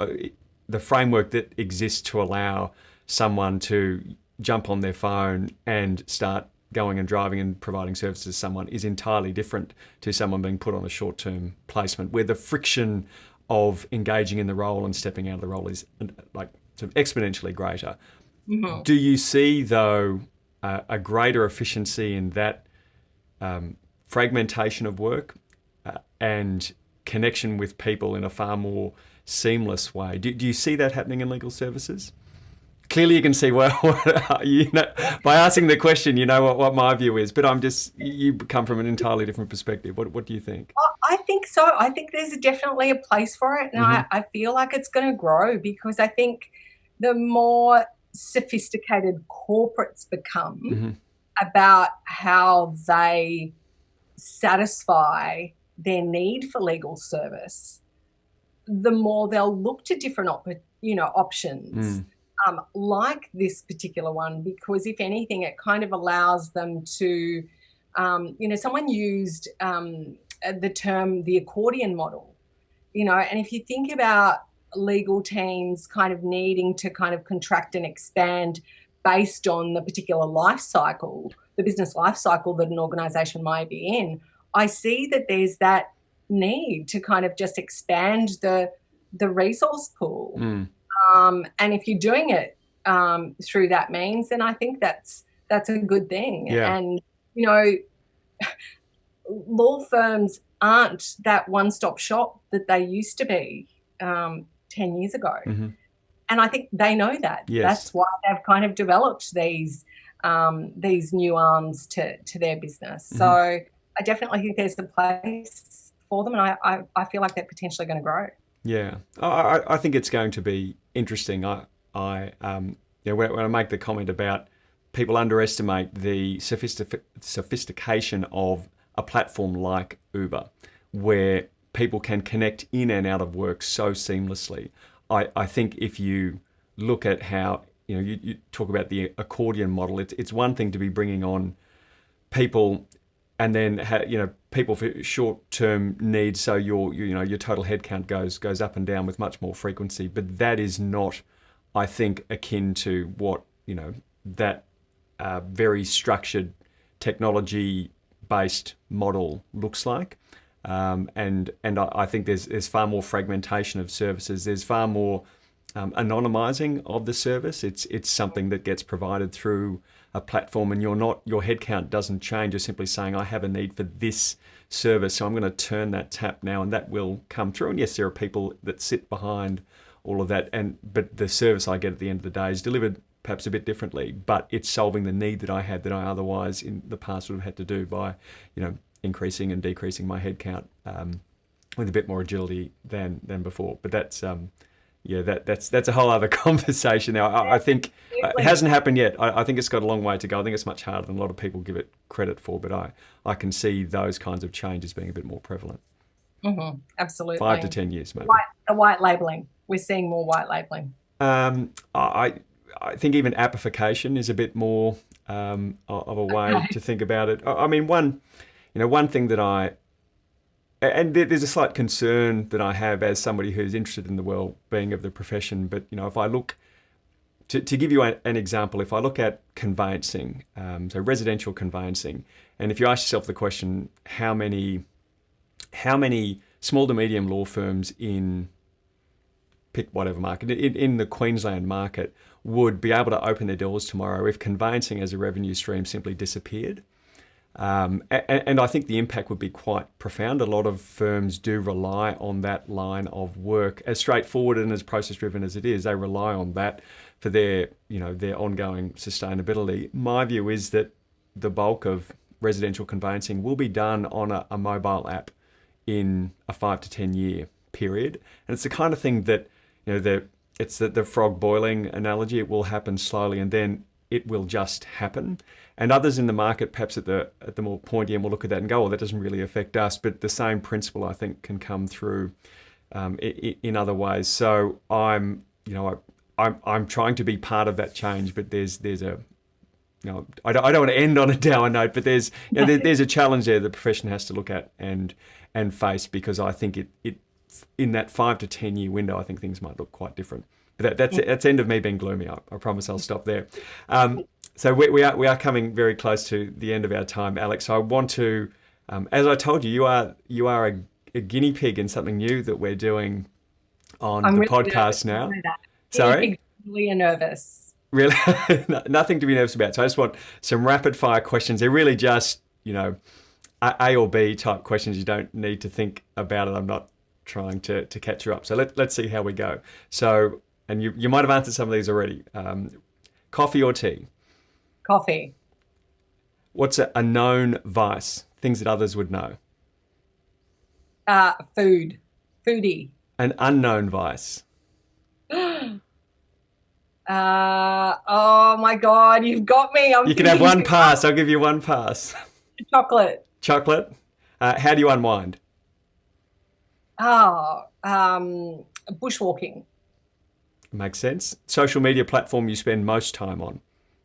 that exists to allow someone to jump on their phone and start going and driving and providing services to someone is entirely different to someone being put on a short-term placement, where the friction of engaging in the role and stepping out of the role is like sort of exponentially greater. Mm-hmm. Do you see, though, a greater efficiency in that fragmentation of work and connection with people in a far more seamless way? Do you see that happening in legal services? Clearly you can see, well, by asking the question, what my view is, but you come from an entirely different perspective. What do you think? I think so. I think there's definitely a place for it. And I feel like it's going to grow, because I think the more sophisticated corporates become about how they satisfy their need for legal service, the more they'll look to different options. Like this particular one, because if anything, it kind of allows them to, someone used the term the accordion model, and if you think about legal teams kind of needing to kind of contract and expand based on the particular life cycle, the business life cycle that an organisation might be in, I see that there's that need to kind of just expand the resource pool. And if you're doing it through that means, then I think that's a good thing. Yeah. And, law firms aren't that one-stop shop that they used to be 10 years ago. And I think they know that. Yes. That's why they've kind of developed these new arms to their business. So I definitely think there's a place for them, and I feel like they're potentially going to grow. Yeah, I think it's going to be interesting. When I make the comment about people underestimate the sophistication of a platform like Uber, where people can connect in and out of work so seamlessly. I think if you look at how, you talk about the accordion model, it's one thing to be bringing on people and then people for short-term needs, so your total headcount goes up and down with much more frequency. But that is not, I think, akin to what that very structured technology-based model looks like. And I think there's far more fragmentation of services. There's far more anonymizing of the service. It's something that gets provided through a platform, and your headcount doesn't change. You're simply saying, I have a need for this service, so I'm going to turn that tap now, and that will come through. And yes, there are people that sit behind all of that, but the service I get at the end of the day is delivered perhaps a bit differently, but it's solving the need that I had that I otherwise in the past would have had to do by, increasing and decreasing my headcount with a bit more agility than before. But that's that's a whole other conversation now. I think it hasn't happened yet. I think it's got a long way to go. I think it's much harder than a lot of people give it credit for, but I can see those kinds of changes being a bit more prevalent. Absolutely. 5 to 10 years, maybe. The white labelling. We're seeing more white labelling. I think even appification is a bit more of a way to think about it. I mean, one thing that and there's a slight concern that I have as somebody who's interested in the well-being of the profession, but if I look To give you an example, if I look at conveyancing, so residential conveyancing, and if you ask yourself the question, how many small to medium law firms in pick whatever market, in the Queensland market, would be able to open their doors tomorrow if conveyancing as a revenue stream simply disappeared? And I think the impact would be quite profound. A lot of firms do rely on that line of work, as straightforward and as process driven as it is. They rely on that for their ongoing sustainability. My view is that the bulk of residential conveyancing will be done on a mobile app in a 5 to 10 year period, and it's the kind of thing that it's the frog boiling analogy. It will happen slowly, and then it will just happen. And others in the market, perhaps at the more pointy end, will look at that and go, "Oh, that doesn't really affect us." But the same principle, I think, can come through in other ways. So I'm trying to be part of that change, but there's a I don't want to end on a dour note, but there's a challenge there the profession has to look at and face, because I think it in that 5 to 10 year window, I think things might look quite different. But that's the end of me being gloomy. I promise I'll stop there. So we are coming very close to the end of our time, Alex. So I want to, as I told you, you are a guinea pig in something new that we're doing on the podcast now. Sorry? Really nervous. Really? Nothing to be nervous about. So I just want some rapid fire questions. They're really just, A or B type questions. You don't need to think about it. I'm not trying to catch you up. So let's see how we go. So, and you might have answered some of these already. Coffee or tea? Coffee. What's a known vice? Things that others would know. Food. Foodie. An unknown vice. Oh my God, you've got me. You can have one pass. I'll give you one pass. Chocolate. Chocolate. How do you unwind? Bushwalking. Makes sense. Social media platform you spend most time on,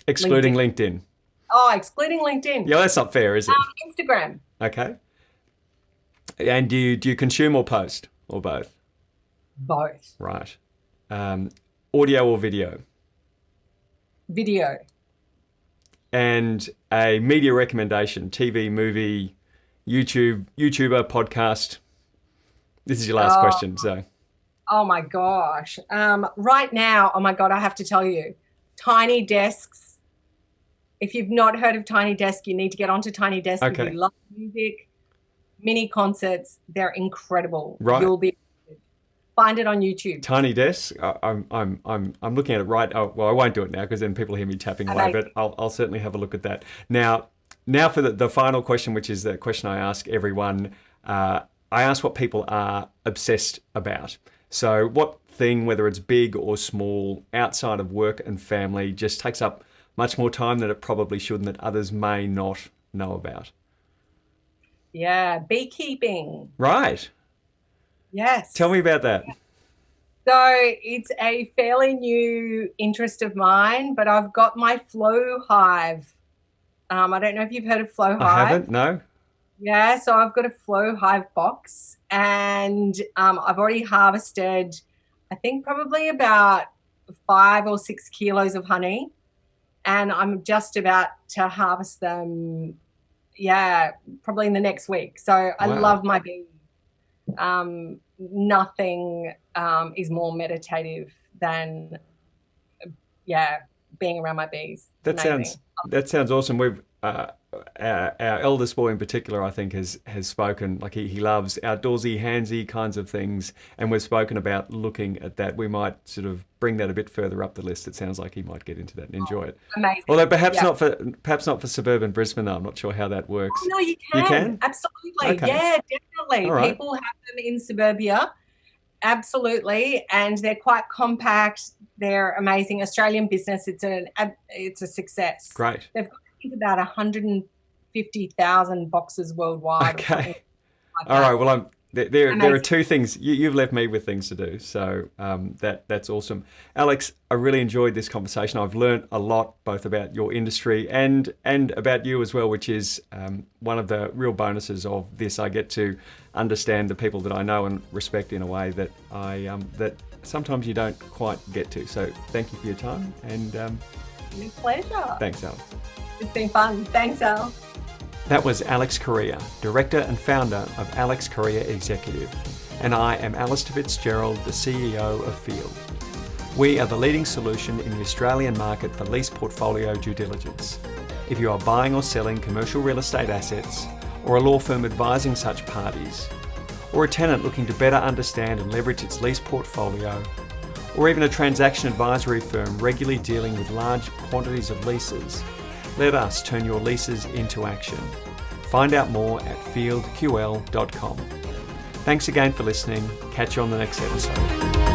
excluding LinkedIn. Oh, excluding LinkedIn. Yeah, that's not fair, is it? Instagram. Okay. And do you consume or post, or both? Both. Right. Audio or video? Video. And a media recommendation, TV, movie, YouTuber, podcast. This is your last question, so. Oh my gosh. Right now, oh my God, I have to tell you, Tiny Desks. If you've not heard of Tiny Desk, you need to get onto Tiny Desk. Okay. If you love music, mini concerts, they're incredible. Right. You'll be find it on YouTube. Tiny Desk. I'm looking at it right. Oh, well, I won't do it now because then people hear me tapping away. But I'll certainly have a look at that. Now for the final question, which is the question I ask everyone. I ask what people are obsessed about. So what thing, whether it's big or small, outside of work and family, just takes up much more time than it probably should, and that others may not know about? Yeah, beekeeping. Right. Yes. Tell me about that. So it's a fairly new interest of mine, but I've got my flow hive. I don't know if you've heard of flow hive. I haven't, no. Yeah, so I've got a flow hive box, and I've already harvested, I think probably about 5 or 6 kilos of honey, and I'm just about to harvest them, probably in the next week. So I love my bees. Nothing is more meditative than being around my bees. That sounds awesome. We've our eldest boy in particular, I think, has spoken, like he loves outdoorsy, handsy kinds of things, and we've spoken about looking at that. We might sort of bring that a bit further up the list. It sounds like he might get into that and enjoy it. Amazing. Although perhaps not for suburban Brisbane, though. I'm not sure how that works. Oh, no, you can. You can? Absolutely. Okay. Yeah, definitely. All right. People have them in suburbia. Absolutely. And they're quite compact. They're amazing. Australian business. It's a success. Great. They've got, I think, about 150,000 boxes worldwide. Okay. All right. Well, there are two things. You've left me with things to do. So that's awesome. Alex, I really enjoyed this conversation. I've learned a lot, both about your industry and about you as well, which is one of the real bonuses of this. I get to understand the people that I know and respect in a way that sometimes you don't quite get to. So thank you for your time, and My pleasure. thanks, Alex. It's been fun. Thanks, Al. That was Alex Correa, Director and Founder of Alex Correa Executive, and I am Alistair Fitzgerald, the CEO of Field. We are the leading solution in the Australian market for lease portfolio due diligence. If you are buying or selling commercial real estate assets, or a law firm advising such parties, or a tenant looking to better understand and leverage its lease portfolio, or even a transaction advisory firm regularly dealing with large quantities of leases, let us turn your leases into action. Find out more at fieldql.com. Thanks again for listening. Catch you on the next episode.